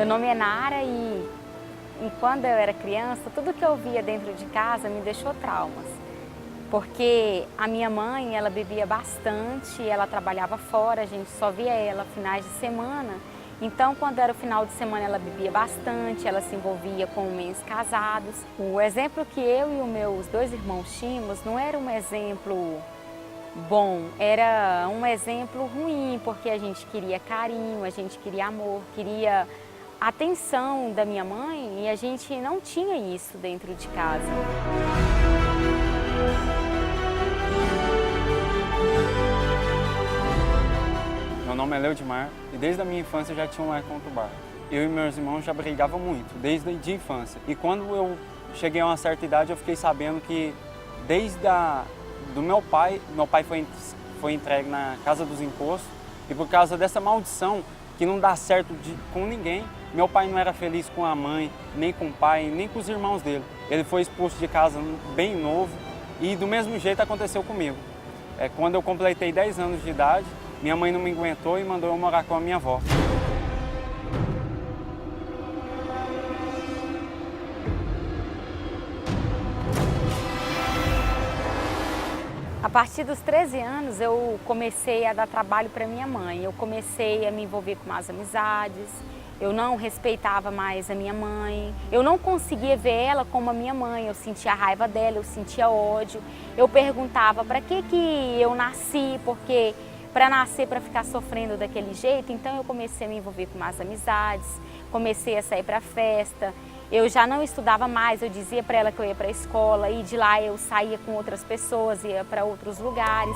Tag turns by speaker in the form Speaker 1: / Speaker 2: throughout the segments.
Speaker 1: Meu nome é Nara e quando eu era criança, tudo que eu via dentro de casa me deixou traumas. Porque a minha mãe, ela bebia bastante, ela trabalhava fora, a gente só via ela finais de semana. Então, quando era o final de semana, ela bebia bastante, ela se envolvia com homens casados. O exemplo que eu e os meus 2 irmãos tínhamos não era um exemplo bom, era um exemplo ruim, porque a gente queria carinho, a gente queria amor, queria atenção da minha mãe e a gente não tinha isso dentro de casa.
Speaker 2: Meu nome é Leodimar e desde a minha infância eu já tinha um lar conturbado. Eu e meus irmãos já brigavam muito, desde a infância. E quando eu cheguei a uma certa idade, eu fiquei sabendo que do meu pai foi entregue na casa dos encostos e por causa dessa maldição que não dá certo com ninguém, meu pai não era feliz com a mãe, nem com o pai, nem com os irmãos dele. Ele foi expulso de casa bem novo e do mesmo jeito aconteceu comigo. Quando eu completei 10 anos de idade, minha mãe não me aguentou e mandou eu morar com a minha avó.
Speaker 1: A partir dos 13 anos eu comecei a dar trabalho para minha mãe, eu comecei a me envolver com más amizades, eu não respeitava mais a minha mãe, eu não conseguia ver ela como a minha mãe, eu sentia raiva dela, eu sentia ódio, eu perguntava para que eu nasci, porque para nascer, para ficar sofrendo daquele jeito, então eu comecei a me envolver com más amizades, comecei a sair para festa. Eu já não estudava mais, eu dizia para ela que eu ia para a escola e de lá eu saía com outras pessoas, ia para outros lugares.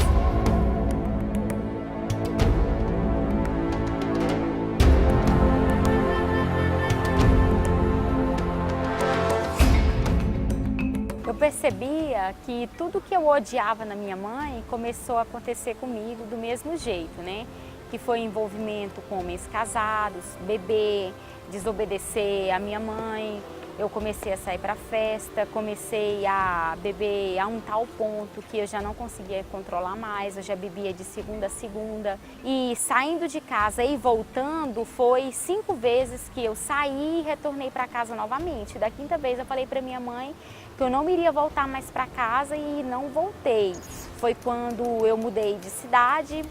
Speaker 1: Eu percebia que tudo que eu odiava na minha mãe começou a acontecer comigo do mesmo jeito, né? Que foi envolvimento com homens casados, beber, desobedecer a minha mãe. Eu comecei a sair para festa, comecei a beber a um tal ponto que eu já não conseguia controlar mais, eu já bebia de segunda a segunda. E saindo de casa e voltando, foi 5 vezes que eu saí e retornei para casa novamente. Da 5ª vez eu falei para minha mãe que eu não iria voltar mais para casa e não voltei. Foi quando eu mudei de cidade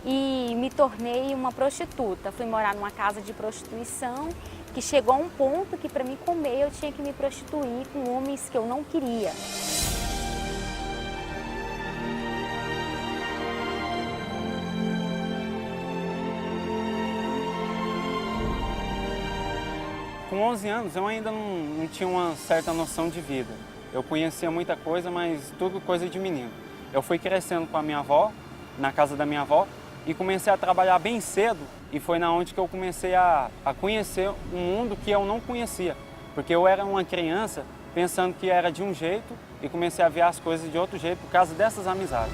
Speaker 1: e me tornei uma prostituta. Fui morar numa casa de prostituição que chegou a um ponto que para mim comer eu tinha que me prostituir com homens que eu não queria.
Speaker 2: Com 11 anos eu ainda não tinha uma certa noção de vida. Eu conhecia muita coisa, mas tudo coisa de menino. Eu fui crescendo com a minha avó, na casa da minha avó, e comecei a trabalhar bem cedo e foi na onde que eu comecei a conhecer um mundo que eu não conhecia. Porque eu era uma criança pensando que era de um jeito e comecei a ver as coisas de outro jeito por causa dessas amizades.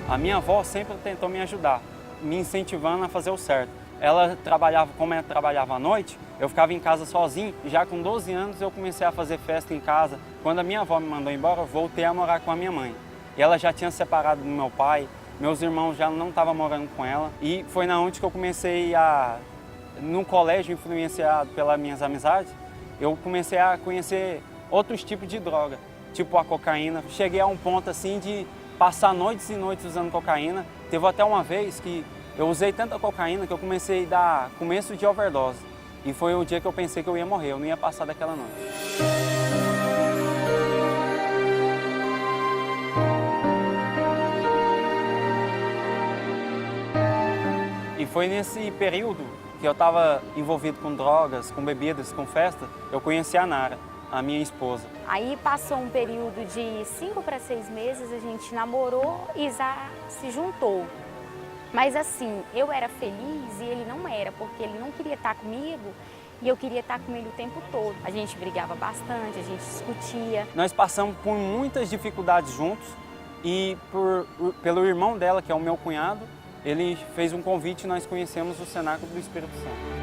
Speaker 2: A minha avó sempre tentou me ajudar, me incentivando a fazer o certo. Ela trabalhava, como ela trabalhava à noite, eu ficava em casa sozinho e já com 12 anos eu comecei a fazer festa em casa. Quando a minha avó me mandou embora, eu voltei a morar com a minha mãe. E ela já tinha separado do meu pai, meus irmãos já não estavam morando com ela. E foi na onde que eu comecei no colégio, influenciado pelas minhas amizades, eu comecei a conhecer outros tipos de droga, tipo a cocaína. Cheguei a um ponto assim de passar noites e noites usando cocaína. Teve até uma vez que eu usei tanta cocaína que eu comecei a dar começo de overdose. E foi o dia que eu pensei que eu ia morrer, eu não ia passar daquela noite. E foi nesse período que eu estava envolvido com drogas, com bebidas, com festa, eu conheci a Nara, a minha esposa.
Speaker 1: Aí passou um período de 5 para 6 meses, a gente namorou e já se juntou. Mas assim, eu era feliz e ele não era, porque ele não queria estar comigo e eu queria estar com ele o tempo todo. A gente brigava bastante, a gente discutia.
Speaker 2: Nós passamos por muitas dificuldades juntos e pelo irmão dela, que é o meu cunhado, ele fez um convite e nós conhecemos o Cenáculo do Espírito Santo.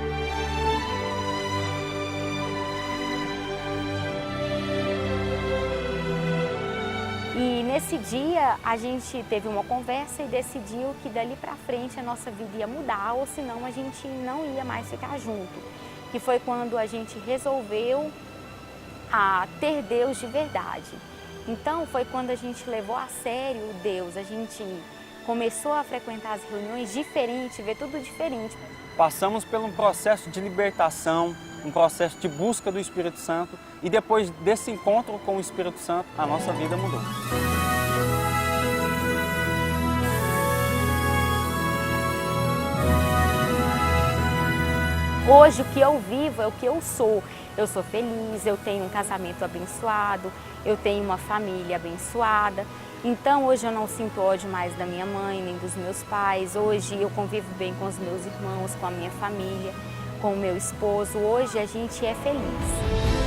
Speaker 1: E nesse dia a gente teve uma conversa e decidiu que dali para frente a nossa vida ia mudar, ou senão a gente não ia mais ficar junto. Que foi quando a gente resolveu ter Deus de verdade. Então foi quando a gente levou a sério o Deus, a gente começou a frequentar as reuniões diferente, ver tudo diferente.
Speaker 2: Passamos por um processo de libertação, um processo de busca do Espírito Santo, e depois desse encontro com o Espírito Santo, a nossa vida mudou.
Speaker 1: Hoje o que eu vivo é o que eu sou. Eu sou feliz, eu tenho um casamento abençoado, eu tenho uma família abençoada. Então hoje eu não sinto ódio mais da minha mãe, nem dos meus pais. Hoje eu convivo bem com os meus irmãos, com a minha família, com o meu esposo. Hoje a gente é feliz.